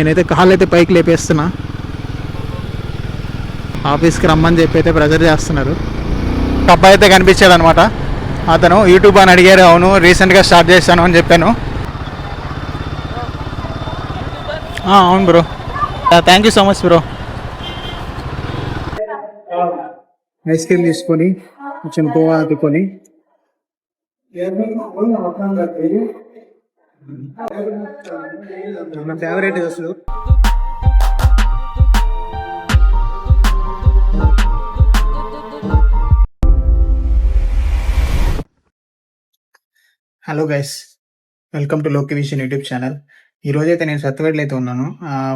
నేనైతే కాళ్ళు అయితే పైకి లేపేస్తున్నా. ఆఫీస్కి రమ్మని చెప్పి అయితే ప్రెజర్ చేస్తున్నారు. అబ్బాయి అయితే కనిపించాడు అనమాట. అతను యూట్యూబ్ అని అడిగారు. అవును, రీసెంట్గా స్టార్ట్ చేశాను అని చెప్పాను. అవును bro, thank you so much bro. Ice cream తీసుకొని కొంచెం కోవా అతుకొని నా ఫేవరెట్ అసలు. హలో గైస్, వెల్కమ్ టు లోకి విషన్ యూట్యూబ్ ఛానల్. ఈ రోజు అయితే నేను సత్యవేడ్లో అయితే ఉన్నాను.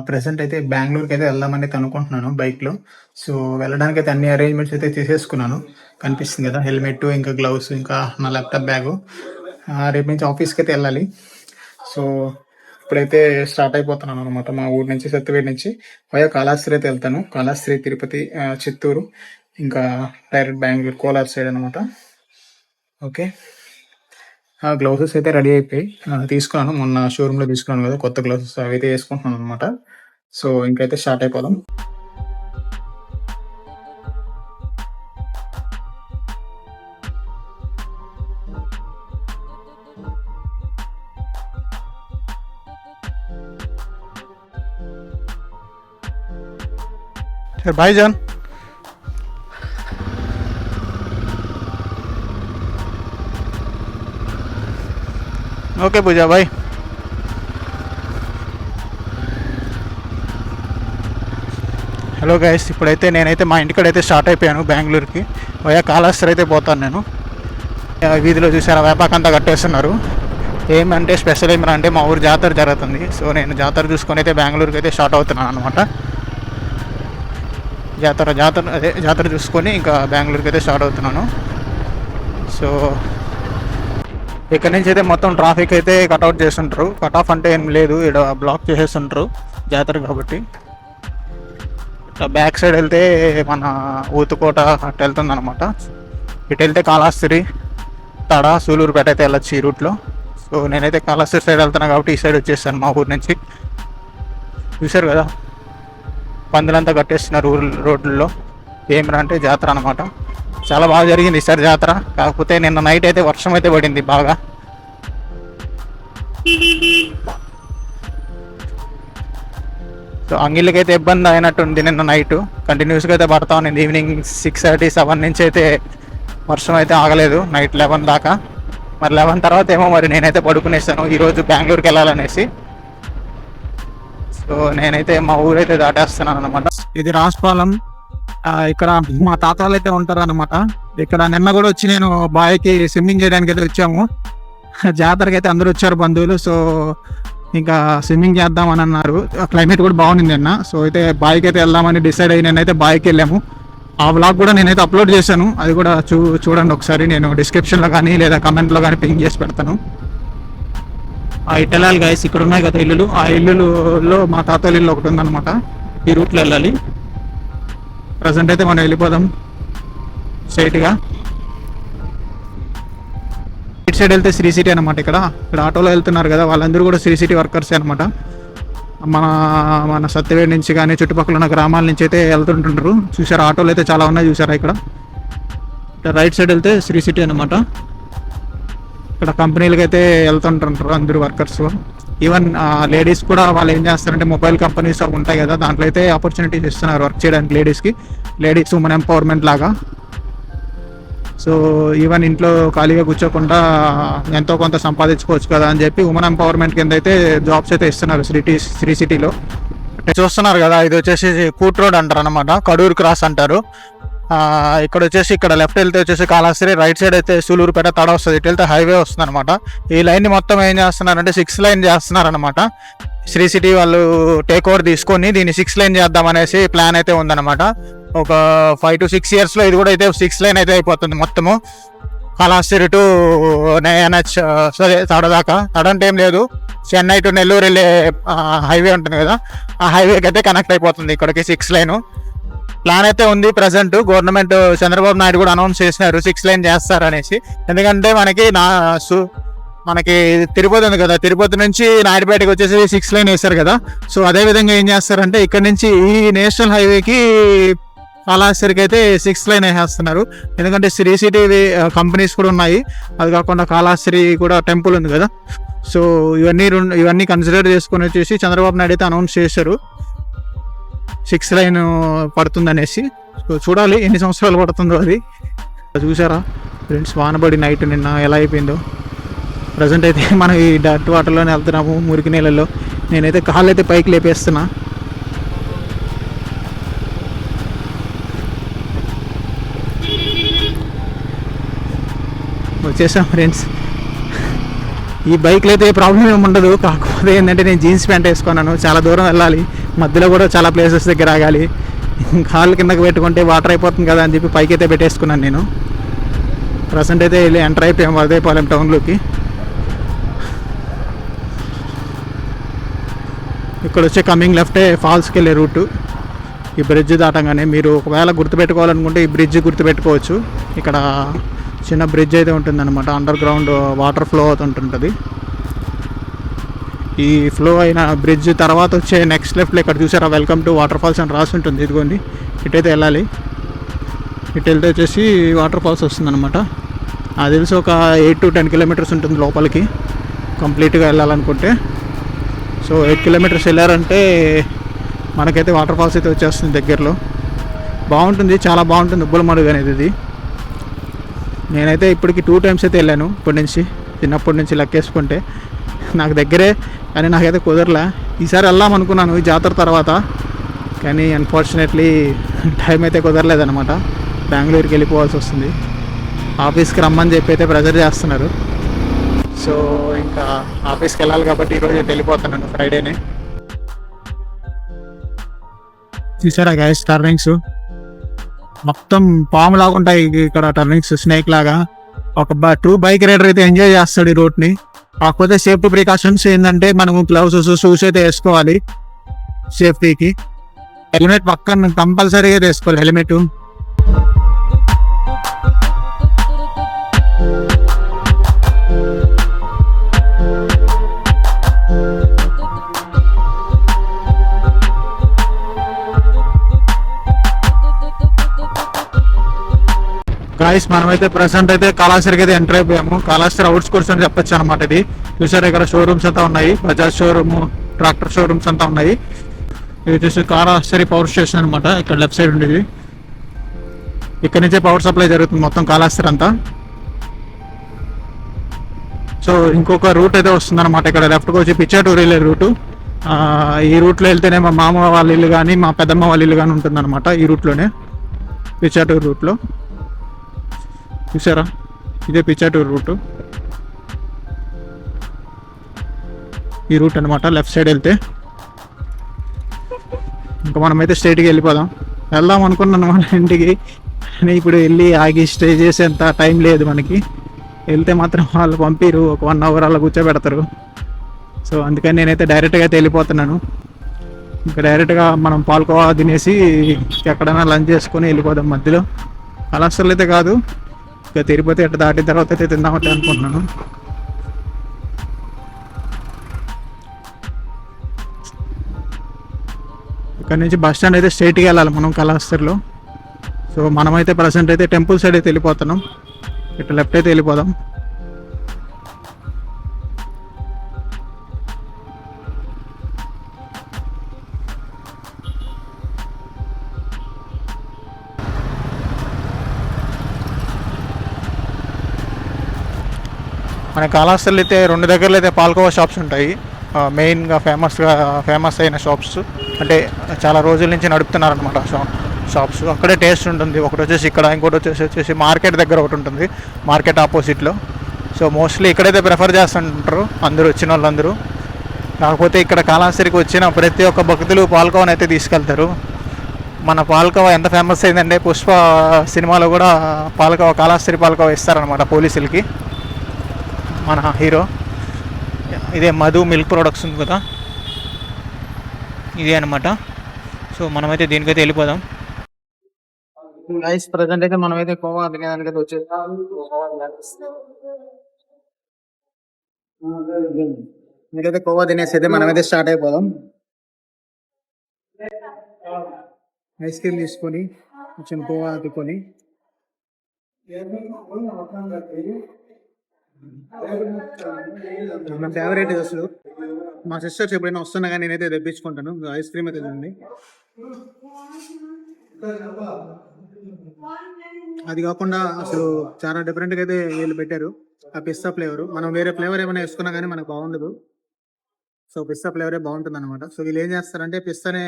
ప్రెసెంట్ అయితే బెంగళూరుకి అయితే వెళ్దామని అనుకుంటున్నాను బైక్లో. సో వెళ్ళడానికి అయితే అన్ని అరేంజ్మెంట్స్ అయితే చేసేసుకున్నాను. కనిపిస్తుంది కదా, హెల్మెట్, ఇంకా గ్లౌస్, ఇంకా నా ల్యాప్టాప్ బ్యాగు. రేపు నుంచి ఆఫీస్కి అయితే వెళ్ళాలి. సో ఇప్పుడైతే స్టార్ట్ అయిపోతున్నాను అనమాట. మా ఊరు నుంచి, సత్యవేడ్ నుంచి వయా కాళహస్తి అయితే వెళ్తాను. కాళహస్తి, తిరుపతి, చిత్తూరు, ఇంకా డైరెక్ట్ బెంగళూరు, కోలార్ సైడ్ అనమాట. ఓకే, గ్లౌసెస్ అయితే రెడీ అయిపోయి తీసుకున్నాను. మొన్న షోరూంలో తీసుకున్నాను కదా కొత్త గ్లౌసెస్, అవి అయితే వేసుకుంటున్నాను అనమాట. సో ఇంకైతే స్టార్ట్ అయిపోదాం. సరే బాయ్ జాన్. ఓకే పూజా బాయ్. హలో గైస్, ఇప్పుడైతే నేనైతే మా ఇంటికాడ అయితే స్టార్ట్ అయిపోయాను. బెంగళూరుకి వయా కాళహస్తి అయితే పోతాను నేను. వీధిలో చూసారా వేపాకంతా కట్టేస్తున్నారు. ఏమంటే స్పెషల్ ఏమంటే మా ఊరు జాతర జరుగుతుంది. సో నేను జాతర చూసుకొని అయితే బెంగళూరుకి అయితే స్టార్ట్ అవుతున్నాను అనమాట. జాతర చూసుకొని ఇంకా బెంగళూరుకి అయితే స్టార్ట్ అవుతున్నాను. సో ఇక్కడ నుంచి అయితే మొత్తం ట్రాఫిక్ అయితే కట్అవుట్ చేస్తుంటారు. కట్ ఆఫ్ అంటే ఏం లేదు, ఇక్కడ బ్లాక్ చేసేస్తుంటారు జాతర కాబట్టి. ఇట్లా బ్యాక్ సైడ్ వెళ్తే మన ఊతుకోట అట్లా వెళ్తుంది అనమాట. ఇటు వెళ్తే కాళహస్తి, తడ, సూలూరుపేట అయితే వెళ్ళొచ్చు ఈ రూట్లో. సో నేనైతే కాళహస్తి సైడ్ వెళ్తున్నాను కాబట్టి ఈ సైడ్ వచ్చేస్తాను మా ఊరు నుంచి. చూసారు కదా, పందులంతా కట్టేస్తున్నారు రోడ్లలో. ఏమిరా అంటే జాతర అనమాట. చాలా బాగా జరిగింది ఈసారి జాతర. కాకపోతే నిన్న నైట్ అయితే వర్షం అయితే పడింది బాగా. సో అంగిళ్ళకైతే ఇబ్బంది అయినట్టుంది. నిన్న నైట్ కంటిన్యూస్గా అయితే పడతా ఉంది. ఈవినింగ్ 6:30, 7 నుంచి అయితే వర్షం అయితే ఆగలేదు, నైట్ 11 దాకా. మరి 11 తర్వాత ఏమో మరి నేనైతే పడుకునేస్తాను ఈరోజు బెంగళూరుకి వెళ్ళాలనేసి. సో నేనైతే మా ఊరైతే దాటేస్తున్నాను అనమాట. ఇది రాజపాలెం. ఇక్కడ మా తాతలు అయితే ఉంటారు అనమాట. ఇక్కడ నిన్న కూడా వచ్చి నేను బావికి స్విమ్మింగ్ చేయడానికి అయితే వచ్చాము. జాతరకి అయితే అందరూ వచ్చారు బంధువులు. సో ఇంకా స్విమ్మింగ్ చేద్దామని అన్నారు. క్లైమేట్ కూడా బాగుంది నిన్న. సో అయితే బావికి అయితే వెళ్దామని డిసైడ్ అయ్యి నేనైతే బావికి వెళ్ళాము. ఆ వ్లాగ్ కూడా నేనైతే అప్లోడ్ చేశాను. అది కూడా చూడండి ఒకసారి. నేను డిస్క్రిప్షన్లో కానీ లేదా కమెంట్లో కానీ పింక్ చేసి పెడతాను. ఇటు వెళ్ళాలి గైస్. ఇక్కడ ఉన్నాయి కదా ఇల్లులు, ఆ ఇల్లులో మా తాతల ఇల్లు ఒకటి ఉందన్నమాట. ఈ రూట్లో వెళ్ళాలి. ప్రజెంట్ అయితే మనం వెళ్ళిపోదాం స్ట్రైట్గా. ఇటు సైడ్ వెళ్తే శ్రీ సిటీ అనమాట. ఇక్కడ ఆటోలో వెళ్తున్నారు కదా వాళ్ళందరూ కూడా శ్రీ సిటీ వర్కర్స్ అనమాట. మన సత్యవేడ్ నుంచి కానీ చుట్టుపక్కల ఉన్న గ్రామాల నుంచి అయితే వెళ్తుంటుంటారు. చూసారా ఆటోలు అయితే చాలా ఉన్నాయి చూసారా. ఇక్కడ రైట్ సైడ్ వెళ్తే శ్రీ సిటీ అనమాట. ఇక్కడ కంపెనీలకి అయితే వెళ్తుంటుంటారు అందరూ వర్కర్స్. ఈవెన్ లేడీస్ కూడా వాళ్ళు ఏం చేస్తారంటే మొబైల్ కంపెనీస్ అవి ఉంటాయి కదా, దాంట్లో అయితే ఆపర్చునిటీస్ ఇస్తున్నారు వర్క్ చేయడానికి లేడీస్ ఉమెన్ ఎంపవర్మెంట్ లాగా. సో ఈవెన్ ఇంట్లో ఖాళీగా కూర్చోకుండా ఎంతో కొంత సంపాదించుకోవచ్చు కదా అని చెప్పి ఉమెన్ ఎంపవర్మెంట్ కింద అయితే జాబ్స్ అయితే ఇస్తున్నారు శ్రీ సిటీలో. చూస్తున్నారు కదా, ఇది వచ్చేసి కూట్ రోడ్ అంటారు అనమాట. కడూరు క్రాస్ అంటారు. ఇక్కడ వచ్చేసి ఇక్కడ లెఫ్ట్ వెళ్తే వచ్చేసి కాళహస్తి, రైట్ సైడ్ అయితే సూలూరుపేట, తడ వస్తుంది. ఇటు వెళ్తే హైవే వస్తుంది అనమాట. ఈ లైన్ని మొత్తం ఏం చేస్తున్నారంటే 6 లైన్ చేస్తున్నారనమాట. శ్రీ సిటీ వాళ్ళు టేక్ ఓవర్ తీసుకొని దీన్ని 6 లైన్ చేద్దాం అనేసి ప్లాన్ అయితే ఉందన్నమాట. ఒక 5 to 6 yearsలో ఇది కూడా అయితే 6 లైన్ అయితే అయిపోతుంది మొత్తము. కాళహస్తి టు NH సరే తడ దాకా. తడ అంటే ఏం లేదు, చెన్నై టు నెల్లూరు వెళ్ళే హైవే ఉంటుంది కదా, ఆ హైవేకి అయితే కనెక్ట్ అయిపోతుంది ఇక్కడికి 6 లైన్. ప్లాన్ అయితే ఉంది. ప్రజెంట్ గవర్నమెంట్ చంద్రబాబు నాయుడు కూడా అనౌన్స్ చేసినారు 6 లైన్ చేస్తారనేసి. ఎందుకంటే మనకి మనకి తిరుపతి ఉంది కదా, తిరుపతి నుంచి నాయుడుపేటకి వచ్చేసి 6 లైన్ వేస్తారు కదా. సో అదే విధంగా ఏం చేస్తారంటే ఇక్కడ నుంచి ఈ నేషనల్ హైవేకి కాళహస్తికి అయితే 6 లైన్ వేసేస్తున్నారు. ఎందుకంటే శ్రీ సిటీ కంపెనీస్ కూడా ఉన్నాయి, అది కాకుండా కాళహస్తి కూడా టెంపుల్ ఉంది కదా. సో ఇవన్నీ కన్సిడర్ చేసుకొని వచ్చేసి చంద్రబాబు నాయుడు అయితే అనౌన్స్ చేశారు 6 లైన్ పడుతుంది అనేసి. సో చూడాలి ఎన్ని సంవత్సరాలు పడుతుందో అది. చూసారా ఫ్రెండ్స్, వానబడి నైట్ నిన్న ఎలా అయిపోయిందో. ప్రజెంట్ అయితే మనం ఈ డర్ట్ వాటర్లోనే వెళ్తున్నాము, మురికి నీళ్ళల్లో. నేనైతే కాళ్ళు అయితే పైకి లేపేస్తున్నా. వచ్చేసాం ఫ్రెండ్స్. ఈ బైక్లో అయితే ప్రాబ్లం ఏమి ఉండదు, కాకపోతే ఏంటంటే నేను జీన్స్ ప్యాంట్ వేసుకున్నాను, చాలా దూరం వెళ్ళాలి, మధ్యలో కూడా చాలా ప్లేసెస్ దగ్గర ఆగాలి. కాళ్ళు కిందకి పెట్టుకుంటే వాటర్ అయిపోతుంది కదా అని చెప్పి పైకి అయితే పెట్టేసుకున్నాను నేను. ప్రజెంట్ అయితే వెళ్ళి ఎంటర్ అయిపోయాం వరదైపాలెం టౌన్లోకి. ఇక్కడ వచ్చే కమింగ్ లెఫ్టే ఫాల్స్కి వెళ్ళే రూటు. ఈ బ్రిడ్జ్ దాటంగానే మీరు ఒకవేళ గుర్తుపెట్టుకోవాలనుకుంటే ఈ బ్రిడ్జ్ గుర్తుపెట్టుకోవచ్చు. ఇక్కడ చిన్న బ్రిడ్జ్ అయితే ఉంటుందన్నమాట, అండర్ గ్రౌండ్ వాటర్ ఫ్లో అవుతుంటుంది. ఈ ఫ్లో అయిన బ్రిడ్జ్ తర్వాత వచ్చే నెక్స్ట్ లెఫ్ట్లో ఇక్కడ చూసారా వెల్కమ్ టు వాటర్ ఫాల్స్ అని రాసి ఉంటుంది. ఇదిగోండి, ఇటైతే వెళ్ళాలి. ఇటు వెళ్తే వచ్చేసి వాటర్ ఫాల్స్ వస్తుందన్నమాట. అది తెలిసి ఒక 8 to 10 కిలోమీటర్స్ ఉంటుంది లోపలికి కంప్లీట్గా వెళ్ళాలనుకుంటే. సో 8 కిలోమీటర్స్ వెళ్ళారంటే మనకైతే వాటర్ ఫాల్స్ అయితే వచ్చేస్తుంది దగ్గరలో. బాగుంటుంది, చాలా బాగుంటుంది ఉబ్బలమడుగు అనేది ఇది. నేనైతే ఇప్పటికి 2 times అయితే వెళ్ళాను ఇప్పటి నుంచి, చిన్నప్పటి నుంచి లెక్కేసుకుంటే. నాకు దగ్గరే కానీ నాకైతే కుదరలే. ఈసారి వెళ్దాం అనుకున్నాను ఈ జాతర తర్వాత, కానీ అన్ఫార్చునేట్లీ టైం అయితే కుదరలేదనమాట. బెంగళూరుకి వెళ్ళిపోవాల్సి వస్తుంది. ఆఫీస్కి రమ్మని చెప్పి అయితే ప్రెజర్ చేస్తున్నారు. సో ఇంకా ఆఫీస్కి వెళ్ళాలి కాబట్టి ఈరోజు అయితే వెళ్ళిపోతున్నాను, ఫ్రైడేనే. చూసారా గైస్ టర్నింగ్స్ మొత్తం పాము లాగా ఉంటాయి ఇక్కడ, టర్నింగ్స్ స్నేక్ లాగా. ఒక ట్రూ బైక్ రైడర్ అయితే ఎంజాయ్ చేస్తాడు ఈ రోడ్ని. కాకపోతే సేఫ్టీ ప్రికాషన్స్ ఏంటంటే మనము గ్లౌస్ షూస్ అయితే వేసుకోవాలి సేఫ్టీకి. హెల్మెట్ పక్కన కంపల్సరీగా వేసుకోవాలి హెల్మెట్. గాయస్ మనమైతే ప్రెసెంట్ అయితే కాళహస్తికి అయితే ఎంటర్ అయిపోయాము. కాళహస్తి అవుట్స్కర్ట్స్ అని చెప్పొచ్చు అనమాట. ఇది చూసారు, ఇక్కడ షోరూమ్స్ అంతా ఉన్నాయి, బజాజ్ షోరూమ్, ట్రాక్టర్ షోరూమ్స్ అంతా ఉన్నాయి. ఇది వచ్చేసి కాళహస్తి పవర్ స్టేషన్ అనమాట. ఇక్కడ లెఫ్ట్ సైడ్ ఉండేది, ఇక్కడ నుంచే పవర్ సప్లై జరుగుతుంది మొత్తం కాళహస్తి అంతా. సో ఇంకొక రూట్ అయితే వస్తుంది అనమాట, ఇక్కడ లెఫ్ట్కి వచ్చి పిచ్చాటూరు వెళ్ళే రూటు. ఈ రూట్లో వెళ్తేనే మా మామ వాళ్ళ ఇల్లు కానీ మా పెద్దమ్మ వాళ్ళ ఇల్లు కానీ ఉంటుంది అనమాట, ఈ రూట్లోనే, పిచ్చాటూరు రూట్లో. చూసారా, ఇదే పిచ్చాటూరు రూటు, ఈ రూట్ అనమాట. లెఫ్ట్ సైడ్ వెళ్తే ఇంకా మనమైతే స్ట్రైట్గా వెళ్ళిపోదాం. వెళ్దాం అనుకున్నాను మన ఇంటికి, కానీ ఇప్పుడు వెళ్ళి ఆగి స్టే చేసేంత టైం లేదు మనకి. వెళ్తే మాత్రం వాళ్ళు పంపిరు, ఒక 1 hour అలా కూర్చోబెడతారు. సో అందుకని నేనైతే డైరెక్ట్గా అయితే వెళ్ళిపోతున్నాను. ఇంకా డైరెక్ట్గా మనం పాల్కోవా తినేసి ఎక్కడైనా లంచ్ చేసుకొని వెళ్ళిపోదాం మధ్యలో. కాళహస్తిలో అయితే కాదు, ఇక తిరుపతి అట్లా దాటిన తర్వాత అయితే తిందామంటే అనుకుంటున్నాను. ఇక్కడ నుంచి బస్ స్టాండ్ అయితే స్ట్రైట్గా వెళ్ళాలి మనం కాళహస్తిలో. సో మనమైతే ప్రజెంట్ అయితే టెంపుల్ సైడ్ అయితే వెళ్ళిపోతున్నాం, ఇట్లా లెఫ్ట్ అయితే వెళ్ళిపోదాం. మన కాళహస్తిలో అయితే 2 దగ్గరలో అయితే పాల్కోవా షాప్స్ ఉంటాయి, మెయిన్గా ఫేమస్ అయిన షాప్స్. అంటే చాలా రోజుల నుంచి నడుపుతున్నారనమాట షాప్స్. అక్కడే టేస్ట్ ఉంటుంది. ఒకటి వచ్చేసి ఇక్కడ, ఇంకోటి వచ్చేసి మార్కెట్ దగ్గర ఒకటి ఉంటుంది, మార్కెట్ ఆపోజిట్లో. సో మోస్ట్లీ ఇక్కడైతే ప్రిఫర్ చేస్తుంటారు అందరూ, వచ్చిన వాళ్ళందరూ. కాకపోతే ఇక్కడ కాళహస్తికి వచ్చిన ప్రతి ఒక్క భక్తులు పాల్కోవాని అయితే తీసుకెళ్తారు. మన పాల్కోవా ఎంత ఫేమస్ అయిందంటే పుష్ప సినిమాలో కూడా కాళహస్తి పాల్కోవా ఇస్తారనమాట పోలీసులకి, మన హీరో. ఇదే మధు మిల్క్ ప్రొడక్ట్స్ ఉంది కదా, ఇదే అనమాట. సో మనమైతే దీనికైతే వెళ్ళిపోదాం. ప్రజెంట్ అయితే మనమైతే గోవా తినేదానికైతే వచ్చేది. మీరైతే కోవా తినేసి అయితే మనమైతే స్టార్ట్ అయిపోదాం. ఐస్ క్రీమ్ తీసుకొని కొంచెం కోవా తిప్పుకొని నా ఫేవరెట్ అసలు. మా సిస్టర్స్ ఎప్పుడైనా వస్తున్నా కానీ నేనైతే తెప్పించుకుంటాను. ఐస్ క్రీమ్ అయితే తింది. అది కాకుండా అసలు చాలా డిఫరెంట్గా అయితే వీళ్ళు పెట్టారు. ఆ పిస్తా ఫ్లేవర్, మనం వేరే ఫ్లేవర్ ఏమైనా వేసుకున్నా కానీ మనకు బాగుండదు. సో పిస్తా ఫ్లేవరే బాగుంటుంది అనమాట. సో వీళ్ళు ఏం చేస్తారంటే పిస్తానే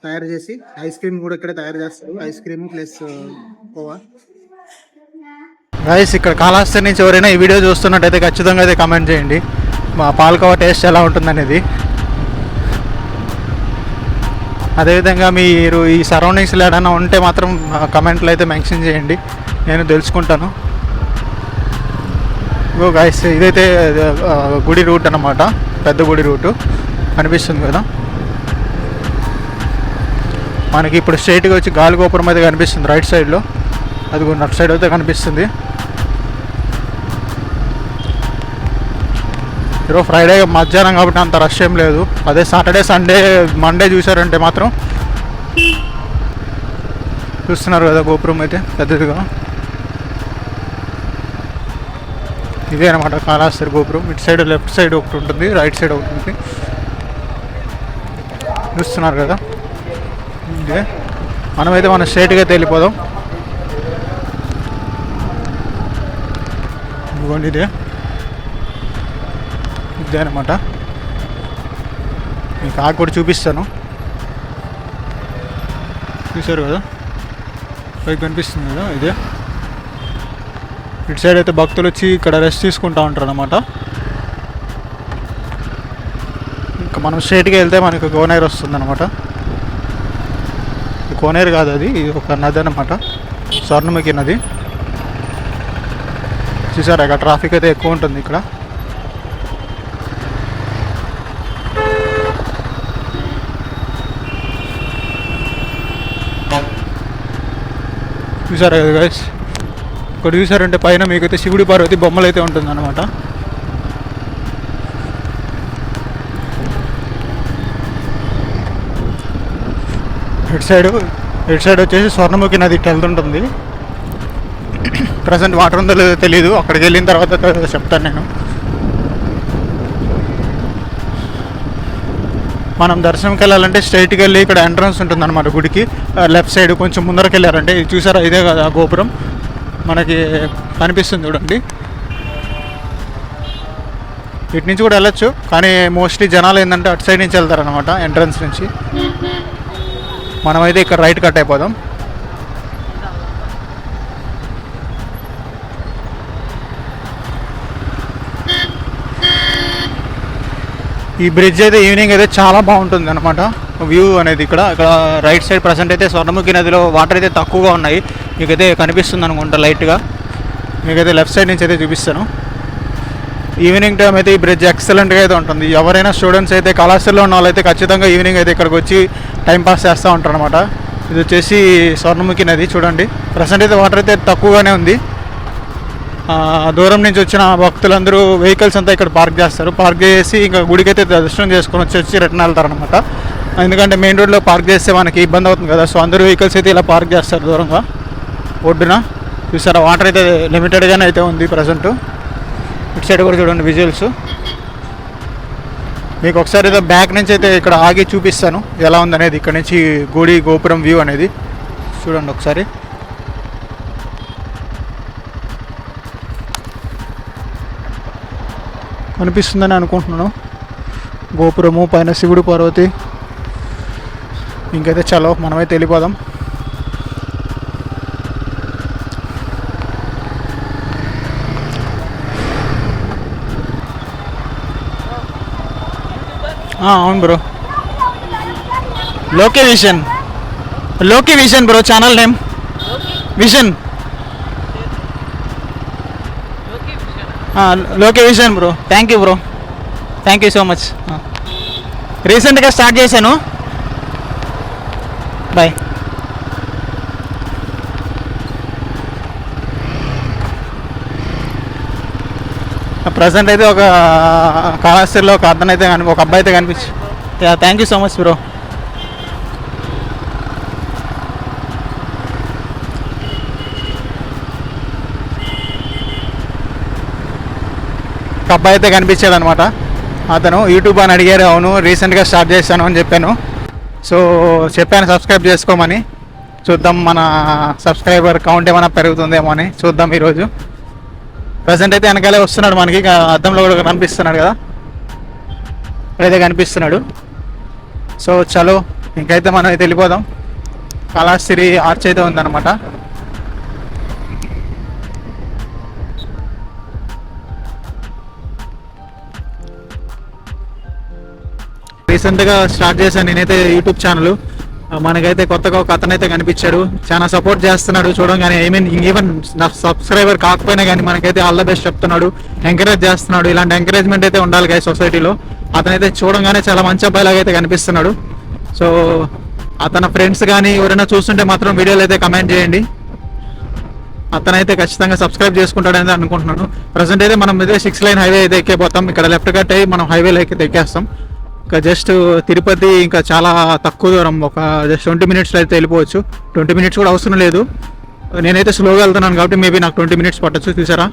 తయారు చేసి ఐస్ క్రీమ్ కూడా ఇక్కడే తయారు చేస్తారు. Ice cream plus khoa. Guys, ఇక్కడ కాళహస్తి నుంచి ఎవరైనా ఈ వీడియో చూస్తున్నట్టయితే ఖచ్చితంగా అయితే కమెంట్ చేయండి మా పాలకోవా టేస్ట్ ఎలా ఉంటుందనేది. అదేవిధంగా మీరు ఈ సరౌండింగ్స్లో ఏదైనా ఉంటే మాత్రం కమెంట్లో అయితే మెన్షన్ చేయండి, నేను తెలుసుకుంటాను. గో గైస్, ఇదైతే గుడి రూట్ అన్నమాట, పెద్ద గుడి రూటు కనిపిస్తుంది కదా మనకి. ఇప్పుడు స్ట్రైట్గా వచ్చి గాలిగోపురం అయితే కనిపిస్తుంది రైట్ సైడ్లో, అది కూడా అటు సైడ్ అయితే కనిపిస్తుంది. ఈరోజు ఫ్రైడే మధ్యాహ్నం కాబట్టి అంత రష్ ఏం లేదు. అదే సాటర్డే సండే మండే చూసారంటే మాత్రం చూస్తున్నారు కదా గోపురం అయితే పెద్దదిగా. ఇదే అనమాట కాళహస్తి గోపురం. ఇటు సైడ్ లెఫ్ట్ సైడ్ ఒకటి ఉంటుంది, రైట్ సైడ్ ఒకటి ఉంటుంది. చూస్తున్నారు కదా, ఇదే. మనమైతే మనం స్ట్రైట్గా అయితే వెళ్ళిపోదాం. ఇదిగోండి ఇదే అనమాట. మీకు ఆకు కూడా చూపిస్తాను. చూసారు కదా, పైకి కనిపిస్తుంది కదా, ఇదే. ఇటు సైడ్ అయితే భక్తులు వచ్చి ఇక్కడ రెస్ట్ తీసుకుంటూ ఉంటారు అనమాట. ఇంకా మనం స్ట్రైట్గా వెళ్తే మనకు కోనేరు వస్తుంది అనమాట. కోనేరు కాదు, అది ఒక నది అనమాట, స్వర్ణముఖి నది. చూసారా, ఇక్కడ ట్రాఫిక్ అయితే ఎక్కువ ఉంటుంది ఇక్కడ. చూసారా కదా గైస్, ఇక్కడ చూసారంటే పైన మీకైతే శివుడి పార్వతి బొమ్మలు అయితే ఉంటుంది అనమాట. ఇటు సైడ్ వచ్చేసి స్వర్ణముఖి నది ఇట్లా వెళ్తుంటుంది. ప్రజెంట్ వాటర్ ఉందో లేదో తెలీదు, అక్కడికి వెళ్ళిన తర్వాత చెప్తాను నేను. మనం దర్శనంకి వెళ్ళాలంటే స్ట్రైట్కి వెళ్ళి ఇక్కడ ఎంట్రన్స్ ఉంటుంది అనమాట గుడికి. లెఫ్ట్ సైడ్ కొంచెం ముందరకు వెళ్ళారంటే ఇది చూసారా, ఇదే కదా గోపురం మనకి కనిపిస్తుంది చూడండి. ఇటు నుంచి కూడా వెళ్ళొచ్చు, కానీ మోస్ట్లీ జనాలు ఏంటంటే అటు సైడ్ నుంచి వెళ్తారనమాట, ఎంట్రన్స్ నుంచి. మనమైతే ఇక్కడ రైట్ కట్ అయిపోదాం. ఈ బ్రిడ్జ్ అయితే ఈవినింగ్ అయితే చాలా బాగుంటుంది అనమాట వ్యూ అనేది. ఇక్కడ రైట్ సైడ్ ప్రజెంట్ అయితే స్వర్ణముఖి నదిలో వాటర్ అయితే తక్కువగా ఉన్నాయి, మీకైతే కనిపిస్తుంది అనుకుంటా లైట్గా. మీకైతే లెఫ్ట్ సైడ్ నుంచి అయితే చూపిస్తాను. ఈవినింగ్ టైం అయితే ఈ బ్రిడ్జ్ ఎక్సలెంట్గా అయితే ఉంటుంది. ఎవరైనా స్టూడెంట్స్ అయితే కళాశాలలో ఉన్న వాళ్ళైతే ఖచ్చితంగా ఈవినింగ్ అయితే ఇక్కడికి వచ్చి టైంపాస్ చేస్తూ ఉంటారు అనమాట. ఇది వచ్చేసి స్వర్ణముఖి నది చూడండి. ప్రజెంట్ అయితే వాటర్ అయితే తక్కువగానే ఉంది. దూరం నుంచి వచ్చిన భక్తులందరూ వెహికల్స్ అంతా ఇక్కడ పార్క్ చేస్తారు. పార్క్ చేసి ఇంకా గుడికి అయితే దర్శనం చేసుకొని వచ్చి రిటర్న్ వెళ్తారనమాట. ఎందుకంటే మెయిన్ రోడ్లో పార్క్ చేస్తే మనకి ఇబ్బంది అవుతుంది కదా, సో అందరూ వెహికల్స్ అయితే ఇలా పార్క్ చేస్తారు దూరంగా ఒడ్డున. చూసారా, వాటర్ అయితే లిమిటెడ్గానే అయితే ఉంది ప్రజెంట్. ఇటు సైడ్ కూడా చూడండి విజువల్స్. మీకు ఒకసారి అయితే బ్యాక్ నుంచి అయితే ఇక్కడ ఆగి చూపిస్తాను ఎలా ఉందనేది. ఇక్కడ నుంచి గుడి గోపురం వ్యూ అనేది చూడండి ఒకసారి. కనిపిస్తుందని అనుకుంటున్నాను గోపురము, పైన శివుడు పార్వతి. ఇంకైతే చలో మనమైతే వెళ్ళిపోదాం. అవును బ్రో, లోకే vision bro, channel name vision. లోకే vision bro, thank you bro, thank you so much. రీసెంట్గా స్టార్ట్ చేశాను. బాయ్. ప్రజెంట్ అయితే ఒక కాళహస్తిలో ఒక అతను అయితే ఒక అబ్బాయి అయితే కనిపించి. Thank you so much bro. ఒక అబ్బాయి అయితే కనిపించాడు అనమాట. అతను యూట్యూబ్ అని అడిగారు. అవును, రీసెంట్గా స్టార్ట్ చేశాను అని చెప్పాను. సో చెప్పాను సబ్స్క్రైబ్ చేసుకోమని. చూద్దాం మన సబ్స్క్రైబర్ కౌంట్ ఏమైనా పెరుగుతుందేమో అని చూద్దాం ఈరోజు. ప్రజెంట్ అయితే వెనకాలే వస్తున్నాడు మనకి, అద్దంలో కూడా కనిపిస్తున్నాడు కదా, ఇక్కడైతే కనిపిస్తున్నాడు. సో చలో ఇంకైతే మనం అయితే వెళ్ళిపోదాం. కాళహస్తి ఆర్చ్ అయితే ఉందన్నమాట. రీసెంట్గా స్టార్ట్ చేశాను నేనైతే యూట్యూబ్ ఛానల్. మనకైతే కొత్తగా ఒక అతను అయితే కనిపించాడు, చాలా సపోర్ట్ చేస్తున్నాడు. చూడంగానే ఈవెన్ నా సబ్స్క్రైబర్ కాకపోయినా కానీ మనకైతే ఆల్ ద బెస్ట్ చెప్తున్నాడు, ఎంకరేజ్ చేస్తున్నాడు. ఇలాంటి ఎంకరేజ్మెంట్ అయితే ఉండాలి కదా సొసైటీలో. అతనైతే చూడంగానే చాలా మంచి అబ్బాయిలాగా అయితే కనిపిస్తున్నాడు. సో అతని ఫ్రెండ్స్ కానీ ఎవరైనా చూస్తుంటే మాత్రం వీడియోలు అయితే కమెంట్ చేయండి. అతనైతే ఖచ్చితంగా సబ్స్క్రైబ్ చేసుకుంటాడని అనుకుంటున్నాను. ప్రజెంట్ అయితే మనం ఇదే 6 లైన్ హైవే అయితే ఎక్కిపోతాం. ఇక్కడ లెఫ్ట్ కట్ అయ్యి మనం హైవేలో అయితే ఎక్కేస్తాం. ఇంకా జస్ట్ తిరుపతి ఇంకా చాలా తక్కువ దూరం, ఒక జస్ట్ 20 మినిట్స్లో అయితే వెళ్ళిపోవచ్చు. 20 మినిట్స్ కూడా అవసరం లేదు. నేనైతే స్లోగా వెళ్తున్నాను కాబట్టి మేబీ నాకు 20 మినిట్స్ పట్టచ్చు. చూసారా,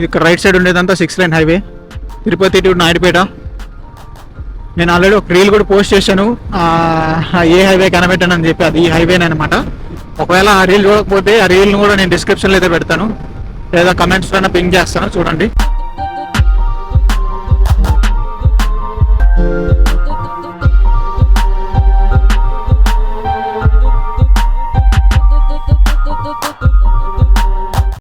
ఇక్కడ రైట్ సైడ్ ఉండేదంతా 6 line highway, Tirupati to Naidupeta. నేను ఆల్రెడీ ఒక రీల్ కూడా పోస్ట్ చేశాను, ఏ హైవే కనబెట్టాను అని చెప్పి. అది ఈ హైవేనే అనమాట. ఒకవేళ ఆ రీల్ చూడకపోతే ఆ రీల్ని కూడా నేను డిస్క్రిప్షన్లో అయితే పెడతాను, లేదా కమెంట్స్లో పింక్ చేస్తాను, చూడండి.